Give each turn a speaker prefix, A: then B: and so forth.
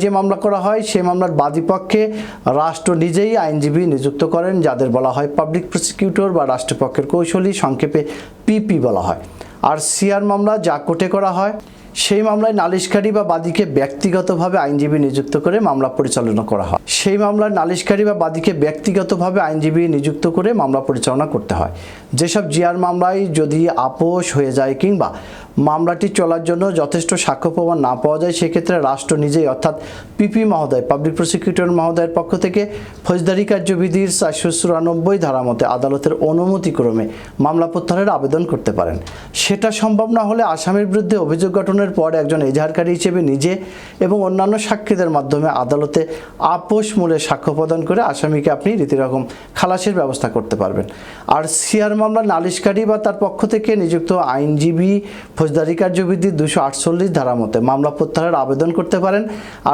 A: যে মামলা করা হয় সেই মামলার বাদীপক্ষে রাষ্ট্র নিজেই আইনজীবী নিযুক্ত করেন, যাদের বলা হয় পাবলিক প্রসিকিউটর বা রাষ্ট্রপক্ষের কৌশলী, সংক্ষেপে পিপি বলা হয়। আর সিআর মামলা যা কোর্টে করা হয় সেই মামলায় নালিশকারী বা বাদীকে ব্যক্তিগতভাবে আইনজীবী নিযুক্ত করে মামলা পরিচালনা করা হয়। সেই মামলার নালিশকারী বা বাদীকে ব্যক্তিগতভাবে আইনজীবী নিযুক্ত করে মামলা পরিচালনা করতে হয়। যেসব জিআর মামলায় যদি আপোষ হয়ে যায় কিংবা মামলাটি চলার জন্য যথেষ্ট সাক্ষ্য প্রমাণ না পাওয়া যায়, সেক্ষেত্রে রাষ্ট্র নিজেই অর্থাৎ পিপি মহোদয়, পাবলিক প্রসিকিউটর মহোদয়ের পক্ষ থেকে ফৌজদারি কার্যবিধির 494 ধারা মতে আদালতের অনুমতিক্রমে মামলা প্রত্যাহারের আবেদন করতে পারেন। সেটা সম্ভব না হলে আসামির বিরুদ্ধে অভিযোগ গঠনের পর একজন এজাহারকারী হিসেবে নিজে এবং অন্যান্য সাক্ষীদের মাধ্যমে আদালতে আপোষ মূলে সাক্ষ্য প্রদান করে আসামিকে আপনি রীতিরকম খালাসের ব্যবস্থা করতে পারবেন। আর সিআর মামলা নালিশকারী বা তার পক্ষ থেকে নিযুক্ত আইনজীবী ফৌজদারি কার্যবিধির 248 ধারা মতে মামলা প্রত্যাহারের আবেদন করতে পারেন। আর